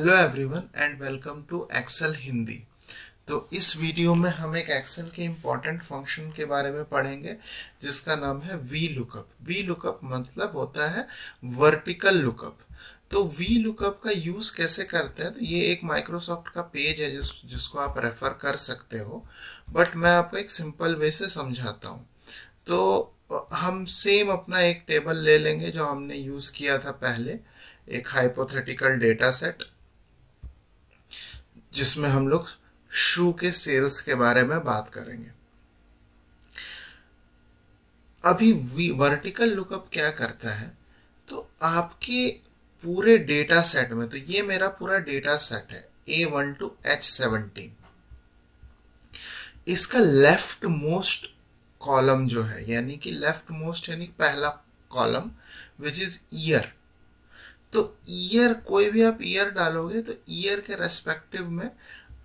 Hello everyone and welcome to Excel Hindi. तो इस video में हम एक एक्सेल के इम्पॉर्टेंट फंक्शन के बारे में पढ़ेंगे जिसका नाम है वी लुकअप। वी लुकअप मतलब होता है वर्टिकल लुकअप। तो वी लुकअप का यूज कैसे करते हैं, तो ये एक माइक्रोसॉफ्ट का पेज है जिसको आप रेफर कर सकते हो, बट मैं आपको एक सिंपल वे से समझाता हूँ। तो हम सेम अपना एक टेबल ले लेंगे जो हमने यूज किया था पहले, एक हाइपोथेटिकल डेटा सेट जिसमें हम लोग शू के सेल्स के बारे में बात करेंगे। अभी वर्टिकल लुकअप क्या करता है, तो आपके पूरे डेटा सेट में, तो ये मेरा पूरा डेटा सेट है A1 to H17, इसका लेफ्ट मोस्ट कॉलम जो है, यानी कि लेफ्ट मोस्ट यानी पहला कॉलम विच इज ईयर। तो ईयर, कोई भी आप ईयर डालोगे तो ईयर के रेस्पेक्टिव में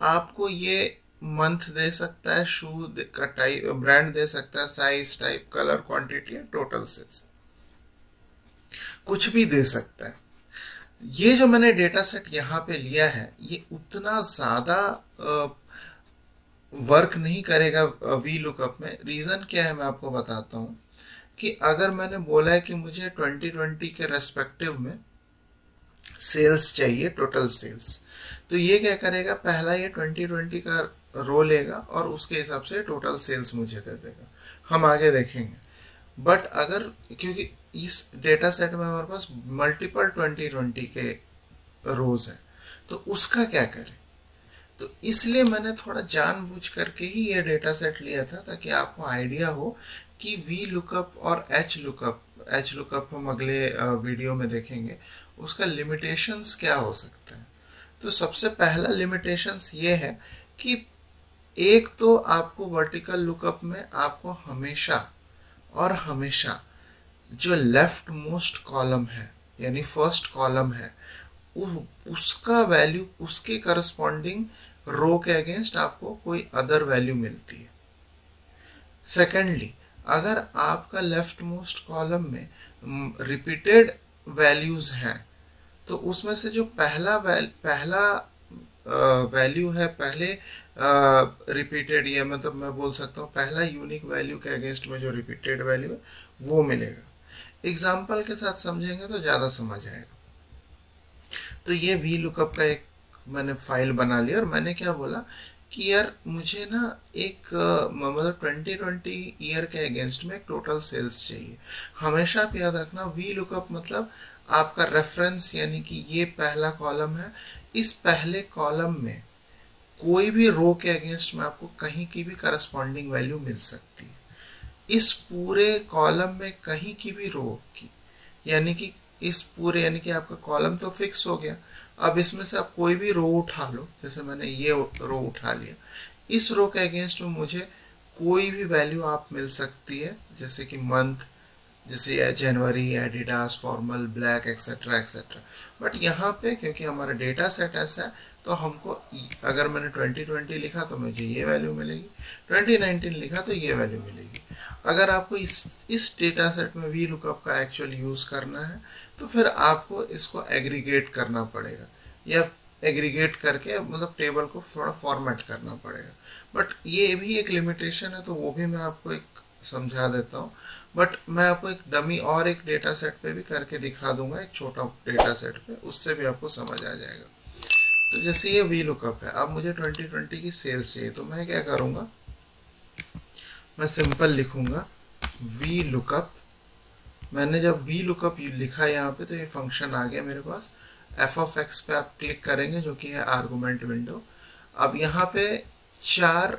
आपको ये मंथ दे सकता है, शू का टाइप, ब्रांड दे सकता है, साइज, टाइप, कलर, क्वांटिटी या टोटल सेल्स, कुछ भी दे सकता है। ये जो मैंने डेटा सेट यहाँ पे लिया है ये उतना ज़्यादा वर्क नहीं करेगा वी लुकअप में। रीज़न क्या है मैं आपको बताता हूँ कि अगर मैंने बोला है कि मुझे 2020 के रेस्पेक्टिव में सेल्स चाहिए, टोटल सेल्स, तो ये क्या करेगा, पहला ये 2020 का रो लेगा और उसके हिसाब से टोटल सेल्स मुझे दे देगा। हम आगे देखेंगे। बट अगर, क्योंकि इस डेटा सेट में हमारे पास मल्टीपल 2020 के रोज हैं, तो उसका क्या करें, तो इसलिए मैंने थोड़ा जानबूझ करके ही ये डेटा सेट लिया था ताकि आपको आइडिया हो कि वी लुकअप और एच लुकअप हम अगले वीडियो में देखेंगे, उसका लिमिटेशंस क्या हो सकता है। तो सबसे पहला लिमिटेशंस ये है कि एक तो आपको वर्टिकल लुकअप में आपको हमेशा और हमेशा जो लेफ्ट मोस्ट कॉलम है यानी फर्स्ट कॉलम है उसका वैल्यू, उसके करस्पॉन्डिंग रो के अगेंस्ट आपको कोई अदर वैल्यू मिलती है। सेकेंडली, अगर आपका लेफ्ट मोस्ट कॉलम में रिपीटेड वैल्यूज हैं तो उसमें से जो पहला वैल्यू है, पहले रिपीटेड, या मतलब मैं बोल सकता हूँ पहला यूनिक वैल्यू के अगेंस्ट में जो रिपीटेड वैल्यू है वो मिलेगा। एग्जाम्पल के साथ समझेंगे तो ज़्यादा समझ आएगा। तो ये वी लुकअप का एक मैंने फाइल बना लिया और मैंने क्या बोला कि यार मुझे ना एक मतलब 2020 ईयर के अगेंस्ट में एक टोटल सेल्स चाहिए। हमेशा आप याद रखना वी लुकअप मतलब आपका रेफरेंस, यानी कि ये पहला कॉलम है, इस पहले कॉलम में कोई भी रो के अगेंस्ट में आपको कहीं की भी करस्पॉन्डिंग वैल्यू मिल सकती है। इस पूरे कॉलम में कहीं की भी रो की, यानी कि इस पूरे, यानी कि आपका कॉलम तो फिक्स हो गया। अब इसमें से आप कोई भी रो उठा लो, जैसे मैंने ये रो उठा लिया, इस रो के अगेंस्ट में मुझे कोई भी वैल्यू आप मिल सकती है, जैसे कि मंथ, जैसे जनवरी, Adidas, formal, black, etcetera etcetera. But यहाँ पे क्योंकि हमारा डेटा सेट ऐसा है तो हमको, अगर मैंने 2020 लिखा तो मुझे ये वैल्यू मिलेगी, 2019 लिखा तो ये वैल्यू मिलेगी। अगर आपको इस डेटा सेट में वी लुकअप का एक्चुअल यूज़ करना है तो फिर आपको इसको एग्रीगेट करना पड़ेगा, या एग्रीगेट करके मतलब टेबल को थोड़ा फॉर्मेट करना पड़ेगा। बट ये भी एक लिमिटेशन है, तो वो भी मैं आपको एक समझा देता हूँ। बट मैं आपको एक डमी और एक डेटा सेट पे भी करके दिखा दूंगा, एक छोटा डेटा सेट पे, उससे भी आपको समझ आ जाएगा। तो जैसे ये वी लुकअप है, अब मुझे 2020 की सेल्स चाहिए, तो मैं क्या करूँगा, मैं सिंपल लिखूंगा वी लुकअप। मैंने जब वी लुकअप लिखा यहाँ पे तो ये फंक्शन आ गया मेरे पास। एफ ऑफ एक्स पे आप क्लिक करेंगे जो कि है आर्गुमेंट विंडो। अब यहाँ पे 4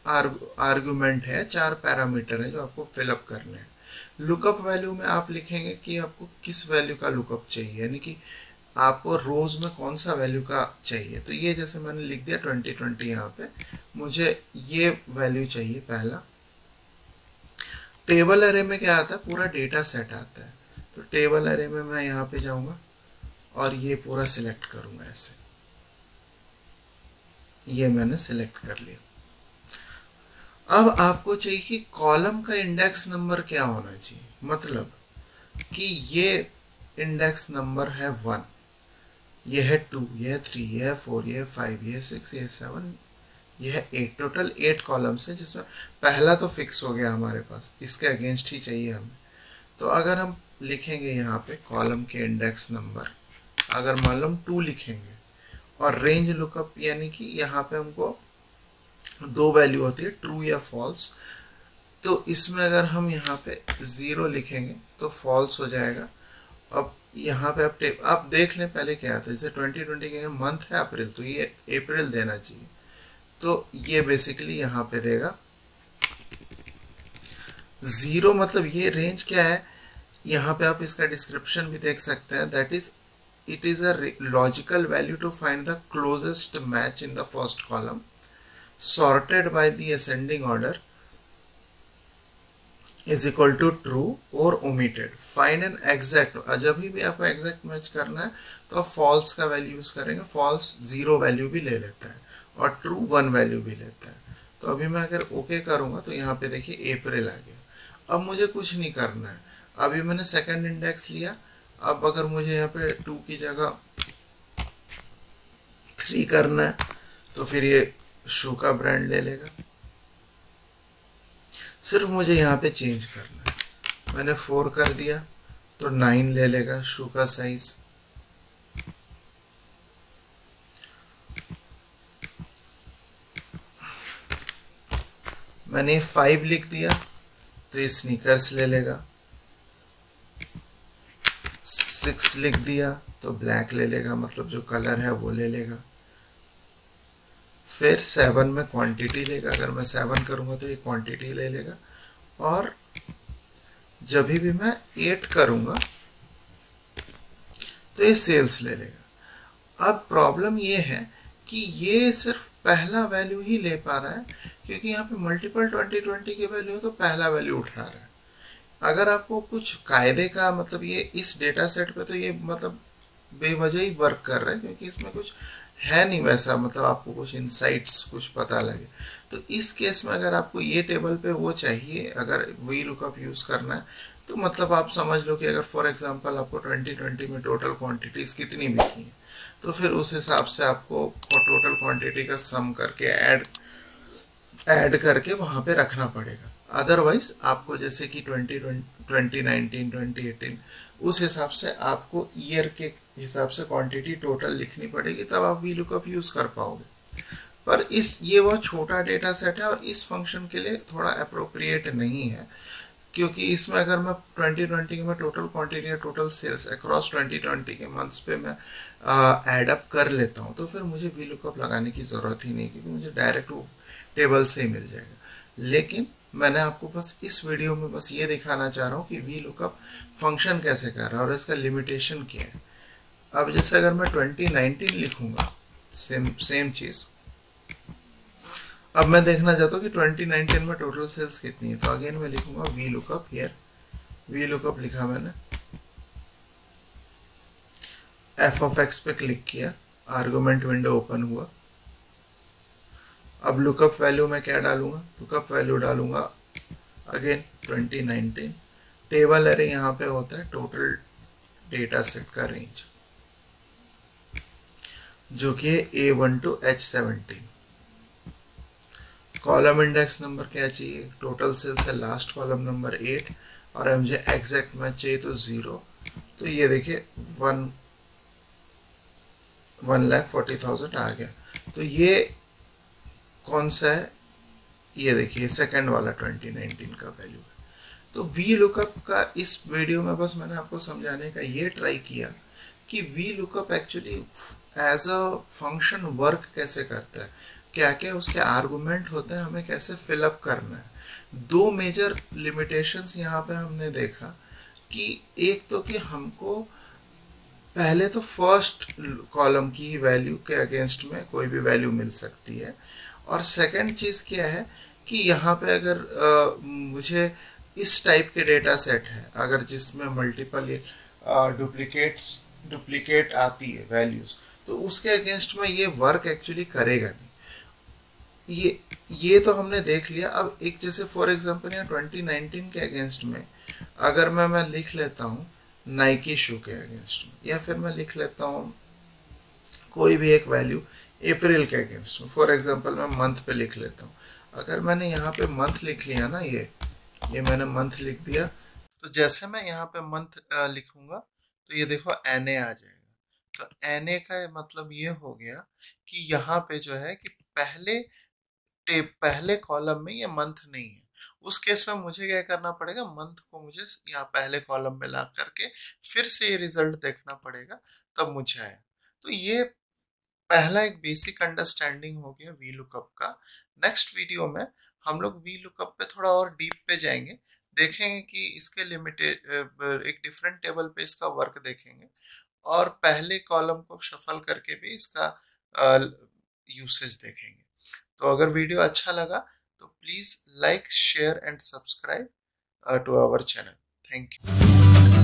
आर्गुमेंट है, 4 पैरामीटर है जो आपको फिलअप करने हैं। लुकअप वैल्यू में आप लिखेंगे कि आपको किस वैल्यू का लुकअप चाहिए, यानी कि आपको रोज में कौन सा वैल्यू का चाहिए। तो ये जैसे मैंने लिख दिया 2020, यहाँ पे मुझे ये वैल्यू चाहिए पहला। टेबल अरे में क्या आता है, पूरा डेटा सेट आता है। तो टेबल अरे में मैं यहाँ पे जाऊँगा और ये पूरा सिलेक्ट करूँगा ऐसे, ये मैंने सिलेक्ट कर लिया। अब आपको चाहिए कि कॉलम का इंडेक्स नंबर क्या होना चाहिए, मतलब कि ये इंडेक्स नंबर है 1, ये है 2, ये है 3, ये है 4, ये है 5, ये है 6, ये है 7, ये है 8। टोटल 8 कॉलम्स है, जिसमें पहला तो फिक्स हो गया हमारे पास, इसके अगेंस्ट ही चाहिए हमें। तो अगर हम लिखेंगे यहाँ पे कॉलम के इंडेक्स नंबर, अगर मान लो हम 2 लिखेंगे और रेंज लुकअप यानी कि यहाँ पे हमको 2 वैल्यू होती है, ट्रू या फॉल्स। तो इसमें अगर हम यहाँ पे 0 लिखेंगे तो फॉल्स हो जाएगा। अब यहाँ पे आप देख लें पहले क्या आता है, जैसे 2020 के मंथ है अप्रैल, तो ये अप्रैल देना चाहिए, तो ये बेसिकली यहाँ पे देगा 0। मतलब ये रेंज क्या है, यहाँ पे आप इसका डिस्क्रिप्शन भी देख सकते हैं, that is it is a logical value to find the closest match in the first column sorted by the ascending order is equal to true or omitted. Find an exact, जब भी आपको exact match करना है तो आप false का value use करेंगे। false 0 value भी ले लेता है और true 1 वैल्यू भी लेता है। तो अभी मैं अगर ओके करूंगा तो यहाँ पे देखिए अप्रैल आ गया। अब मुझे कुछ नहीं करना है, अभी मैंने सेकंड इंडेक्स लिया। अब अगर मुझे यहाँ पे 2 की जगह 3 करना है तो फिर ये शू का ब्रांड ले लेगा। सिर्फ मुझे यहाँ पे चेंज करना है, मैंने 4 कर दिया तो 9 ले लेगा शू का साइज। मैंने 5 लिख दिया तो ये स्नीकर्स ले लेगा। 6 लिख दिया तो ब्लैक ले लेगा, मतलब जो कलर है वो ले लेगा। फिर 7 में क्वांटिटी लेगा, अगर मैं 7 करूंगा तो ये क्वांटिटी ले लेगा। और जब भी मैं 8 करूंगा तो ये सेल्स ले लेगा। अब प्रॉब्लम ये है कि ये सिर्फ पहला वैल्यू ही ले पा रहा है, क्योंकि यहाँ पे मल्टीपल 2020 की वैल्यू तो पहला वैल्यू उठा रहा है। अगर आपको कुछ कायदे का मतलब ये इस डेटा सेट पे तो ये मतलब बेवजह ही वर्क कर रहा है, क्योंकि इसमें कुछ है नहीं वैसा, मतलब आपको कुछ इनसाइट्स कुछ पता लगे। तो इस केस में अगर आपको ये टेबल पे वो चाहिए, अगर वी लुकअप यूज़ करना है, तो मतलब आप समझ लो कि अगर फॉर एग्जांपल आपको 2020 में टोटल क्वांटिटीज़ कितनी बिकी हैं, तो फिर उस हिसाब से आपको टोटल क्वांटिटी का सम करके ऐड करके वहाँ पे रखना पड़ेगा। अदरवाइज आपको जैसे कि 2019, 2018 उस हिसाब से आपको ईयर के हिसाब से क्वांटिटी टोटल लिखनी पड़ेगी, तब आप वी लुकअप यूज़ कर पाओगे। पर ये बहुत छोटा डेटा सेट है और इस फंक्शन के लिए थोड़ा अप्रोप्रिएट नहीं है, क्योंकि इसमें अगर मैं 2020 में टोटल क्वांटिटी या टोटल सेल्स अक्रॉस 2020 के मंथ्स पे मैं ऐड अप कर लेता हूँ, तो फिर मुझे वी लुकअप लगाने की ज़रूरत ही नहीं, क्योंकि मुझे डायरेक्ट वो टेबल से ही मिल जाएगा। लेकिन मैंने आपको बस इस वीडियो में बस ये दिखाना चाह रहा हूँ कि वी लुकअप फंक्शन कैसे कर रहा है और इसका लिमिटेशन क्या है। अब जैसे अगर मैं 2019 लिखूंगा सेम चीज़, अब मैं देखना चाहता हूँ कि 2019 में टोटल सेल्स कितनी है, तो अगेन मैं लिखूंगा V lookup. Here V lookup लिखा मैंने, एफ ऑफ एक्स पे क्लिक किया, आर्गुमेंट विंडो ओपन हुआ। अब लुकअप वैल्यू में क्या डालूंगा, लुकअप वैल्यू डालूंगा अगेन 2019। टेबल अरे यहाँ पे होता है टोटल डेटा सेट का रेंज, जो कि है A1 to H17। Column index number क्या चाहिए, टोटल सेल्स का लास्ट कॉलम नंबर 8, और मुझे एग्जैक्ट मैच चाहिए तो 0। तो ये देखिए 1,40,000 आ गया। तो ये कौन सा है, ये देखिए सेकंड वाला 2019 का वैल्यू है। तो वी लुकअप का इस वीडियो में बस मैंने आपको समझाने का ये ट्राई किया कि V lookup actually as a function work कैसे करता है, क्या क्या उसके आर्गुमेंट होते हैं, हमें कैसे फिलअप करना है। 2 मेजर लिमिटेशंस यहाँ पे हमने देखा कि एक तो कि हमको पहले तो फर्स्ट कॉलम की वैल्यू के अगेंस्ट में कोई भी वैल्यू मिल सकती है, और सेकंड चीज़ क्या है कि यहाँ पे अगर मुझे इस टाइप के डेटा सेट है अगर जिसमें मल्टीपल डुप्लीकेट आती है वैल्यूज़, तो उसके अगेंस्ट में ये वर्क एक्चुअली करेगा नहीं। ये तो हमने देख लिया। अब एक जैसे फॉर एग्जांपल यहाँ 2019 के अगेंस्ट में अगर मैं लिख लेता हूँ नाइकी शू के अगेंस्ट में, या फिर मैं लिख लेता हूँ कोई भी एक वैल्यू अप्रैल के अगेंस्ट में, फॉर एग्जांपल मैं मंथ पे लिख लेता हूँ। अगर मैंने यहाँ पे मंथ लिख लिया ना, ये मैंने मंथ लिख दिया, तो जैसे मैं यहाँ पे मंथ लिखूंगा तो ये देखो NA आ जाएगा। तो NA का मतलब ये हो गया कि यहाँ पे जो है कि पहले कॉलम में ये मंथ नहीं है। उस केस में मुझे क्या करना पड़ेगा, मंथ को मुझे यहाँ पहले कॉलम में ला करके फिर से ये रिजल्ट देखना पड़ेगा, तब मुझे आया। तो ये पहला एक बेसिक अंडरस्टैंडिंग हो गया वी लुकअप का। नेक्स्ट वीडियो में हम लोग वी लुकअप पे थोड़ा और डीप पे जाएंगे, देखेंगे कि इसके लिमिटेड एक डिफरेंट टेबल पे इसका वर्क देखेंगे, और पहले कॉलम को शफल करके भी इसका यूसेज देखेंगे। तो अगर वीडियो अच्छा लगा तो please like, share and subscribe to our channel. Thank you.